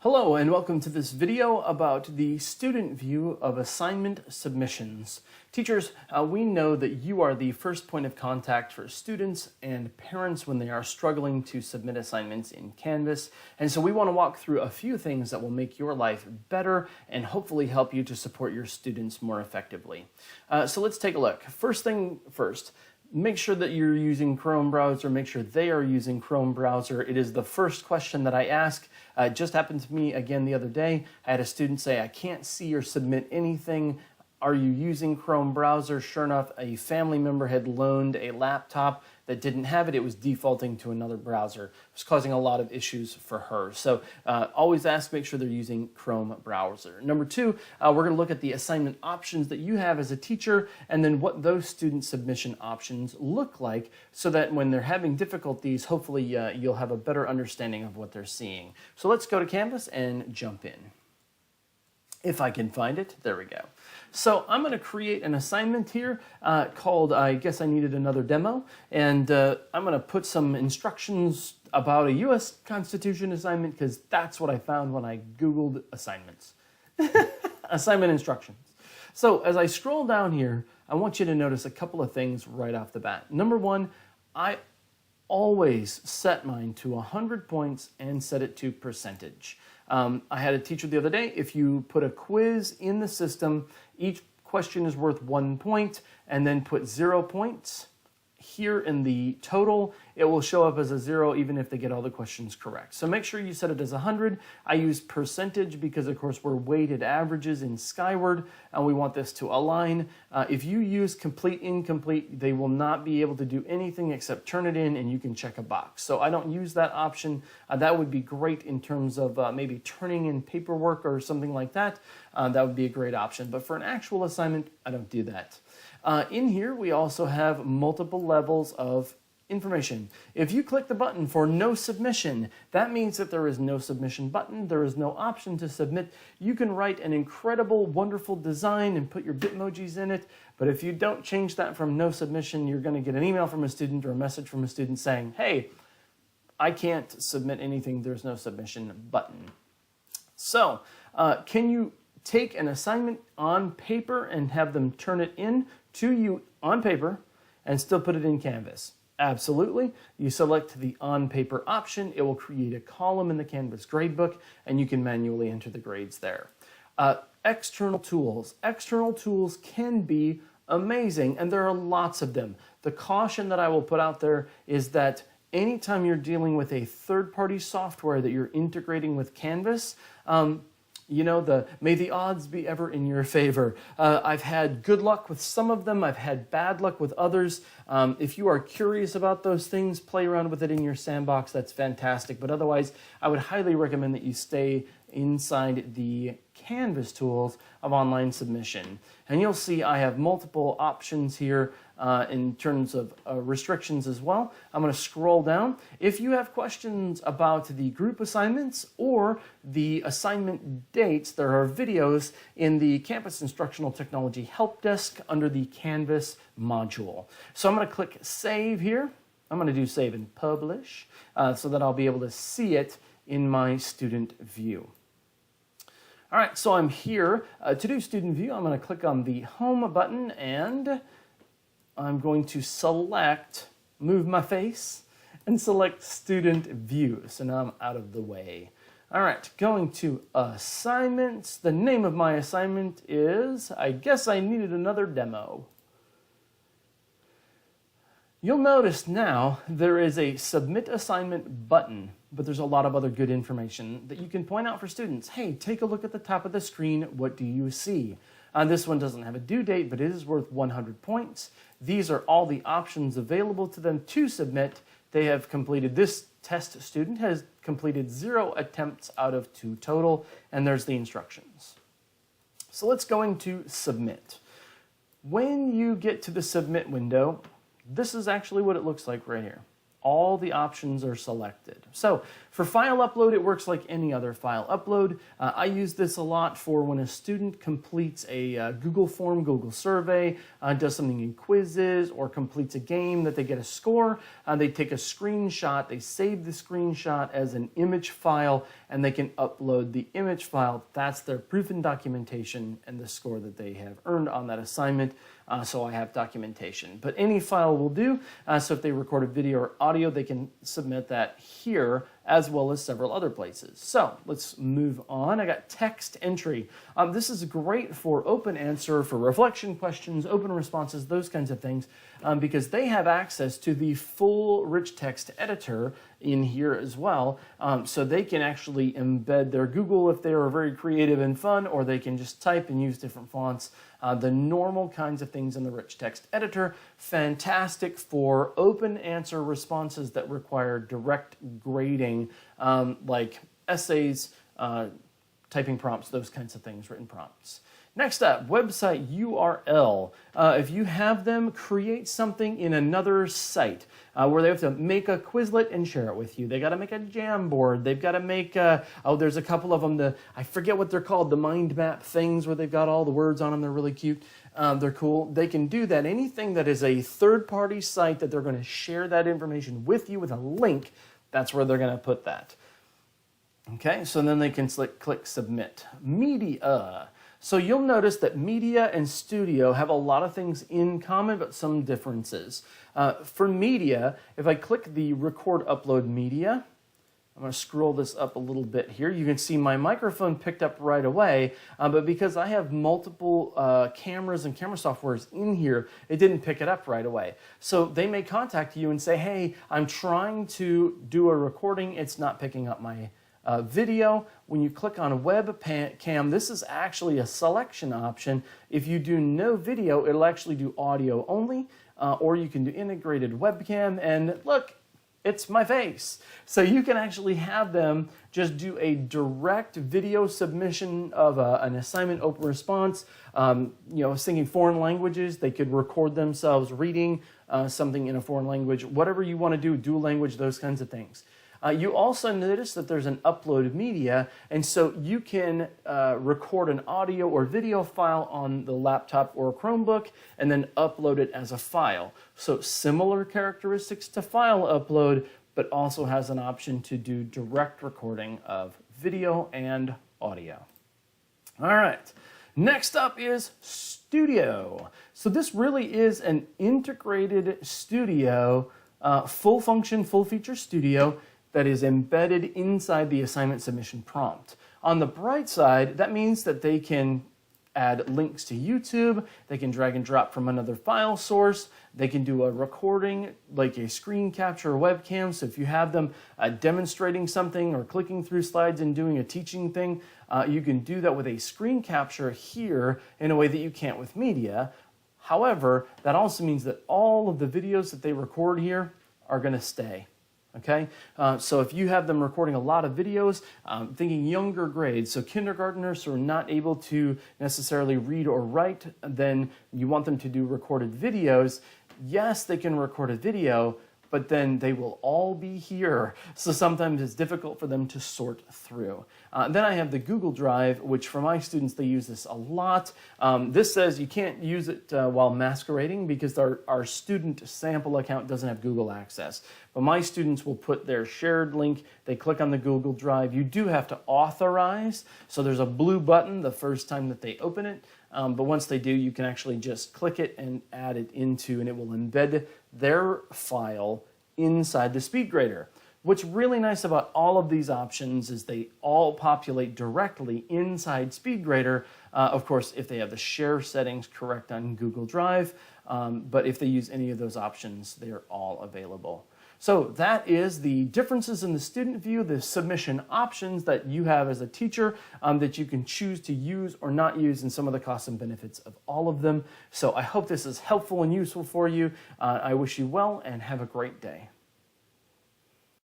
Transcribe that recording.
Hello and welcome to this video about the student view of assignment submissions. Teachers, we know that you are the first point of contact for students and parents when they are struggling to submit assignments in Canvas. And so we want to walk through a few things that will make your life better and hopefully help you to support your students more effectively. So let's take a look. First thing first. Make sure that you're using Chrome browser. Make sure they are using Chrome browser. It is the first question that I ask. It just happened to me again the other day. I had a student say, I can't see or submit anything. Are you using Chrome browser? Sure enough, a family member had loaned a laptop that didn't have it. It was defaulting to another browser. It was causing a lot of issues for her. So always ask, make sure they're using Chrome browser. Number two, we're going to look at the assignment options that you have as a teacher and then what those student submission options look like so that when they're having difficulties, hopefully you'll have a better understanding of what they're seeing. So let's go to Canvas and jump in. If I can find it, there we go. So I'm going to create an assignment here called I Guess I Needed Another Demo, and I'm going to put some instructions about a U.S. Constitution assignment because that's what I found when I Googled assignments. Assignment instructions. So as I scroll down here, I want you to notice a couple of things right off the bat. Number one, I always set mine to 100 points and set it to percentage. I had a teacher the other day, if you put a quiz in the system, each question is worth 1 point, and then put 0 points. Here in the total, it will show up as a 0 even if they get all the questions correct. So make sure you set it as 100. I use percentage because, of course, we're weighted averages in Skyward, and we want this to align. If you use complete, incomplete, they will not be able to do anything except turn it in and you can check a box. So I don't use that option. That would be great in terms of maybe turning in paperwork or something like that. That would be a great option. But for an actual assignment, I don't do that. In here, we also have multiple levels of information. If you click the button for no submission, that means that there is no submission button. There is no option to submit. You can write an incredible, wonderful design and put your Bitmojis in it. But if you don't change that from no submission, you're going to get an email from a student or a message from a student saying, hey, I can't submit anything. There's no submission button. So can you take an assignment on paper and have them turn it in to you on paper and still put it in Canvas? Absolutely. You select the on paper option. It will create a column in the Canvas gradebook and you can manually enter the grades there. External tools. External tools can be amazing and there are lots of them. The caution that I will put out there is that anytime you're dealing with a third-party software that you're integrating with Canvas, you know, may the odds be ever in your favor. I've had good luck with some of them. I've had bad luck with others. If you are curious about those things, play around with it in your sandbox. That's fantastic. But otherwise, I would highly recommend that you stay inside the Canvas tools of online submission. And you'll see I have multiple options here in terms of restrictions as well. I'm going to scroll down. If you have questions about the group assignments or the assignment dates, there are videos in the Campus Instructional Technology Help Desk under the Canvas module. So I'm going to click Save here. I'm going to do Save and Publish so that I'll be able to see it in my student view. All right, so I'm here. To do student view, I'm going to click on the Home button and I'm going to select, move my face, and select Student View. So now I'm out of the way. All right, going to Assignments. The name of my assignment is, I Guess I Needed Another Demo. You'll notice now there is a Submit Assignment button, but there's a lot of other good information that you can point out for students. Hey, take a look at the top of the screen. What do you see? This one doesn't have a due date, but it is worth 100 points. These are all the options available to them to submit. They have completed, this test student has completed 0 attempts out of 2 total, and there's the instructions. So let's go into Submit. When you get to the Submit window, this is actually what it looks like right here. All the options are selected. So For file upload, it works like any other file upload. I use this a lot for when a student completes a Google form, Google survey, does something in quizzes, or completes a game that they get a score. They take a screenshot, they save the screenshot as an image file, and they can upload the image file. That's their proof and documentation and the score that they have earned on that assignment. So I have documentation. But any file will do. So if they record a video or audio, they can submit that here as well as several other places. So let's move on. I got text entry. This is great for open answer, for reflection questions, open responses, those kinds of things, because they have access to the full rich text editor in here as well. So they can actually embed their Google if they are very creative and fun, or they can just type and use different fonts. The normal kinds of things in the rich text editor, fantastic for open answer responses that require direct grading, like essays, typing prompts, those kinds of things, written prompts. Next up, website URL. If you have them create something in another site where they have to make a Quizlet and share it with you. They got to make a Jamboard. They've got to make, there's a couple of them, I forget what they're called, the mind map things where they've got all the words on them. They're really cute. They're cool. They can do that. Anything that is a third-party site that they're going to share that information with you with a link, that's where they're going to put that. Okay, so then they can click Submit. Media. So you'll notice that Media and Studio have a lot of things in common, but some differences. For Media, if I click the Record Upload Media, I'm going to scroll this up a little bit here. You can see my microphone picked up right away, but because I have multiple cameras and camera softwares in here, it didn't pick it up right away. So they may contact you and say, hey, I'm trying to do a recording. It's not picking up my video. When you click on webcam, this is actually a selection option. If you do no video, it'll actually do audio only, or you can do integrated webcam, and look, it's my face. So you can actually have them just do a direct video submission of an assignment open response. Singing foreign languages, they could record themselves reading something in a foreign language, whatever you want to do, dual language, those kinds of things. You also notice that there's an upload media, and so you can record an audio or video file on the laptop or Chromebook and then upload it as a file. So similar characteristics to file upload, but also has an option to do direct recording of video and audio. All right, next up is Studio. So this really is an integrated studio, full function, full feature studio that is embedded inside the assignment submission prompt. On the bright side, that means that they can add links to YouTube, they can drag and drop from another file source, they can do a recording like a screen capture or webcam. So if you have them demonstrating something or clicking through slides and doing a teaching thing, you can do that with a screen capture here in a way that you can't with Media. However, that also means that all of the videos that they record here are going to stay. Okay, so if you have them recording a lot of videos, thinking younger grades, so kindergartners who are not able to necessarily read or write, then you want them to do recorded videos. Yes, they can record a video, but then they will all be here. So sometimes it's difficult for them to sort through. Then I have the Google Drive, which for my students, they use this a lot. This says you can't use it while masquerading because our student sample account doesn't have Google access. But my students will put their shared link, they click on the Google Drive. You do have to authorize, so there's a blue button the first time that they open it. But once they do, you can actually just click it and add it into, and it will embed their file inside the SpeedGrader. What's really nice about all of these options is they all populate directly inside SpeedGrader. Of course, if they have the share settings correct on Google Drive, but if they use any of those options, they're all available. So that is the differences in the student view, the submission options that you have as a teacher that you can choose to use or not use, and some of the costs and benefits of all of them. So I hope this is helpful and useful for you. I wish you well and have a great day.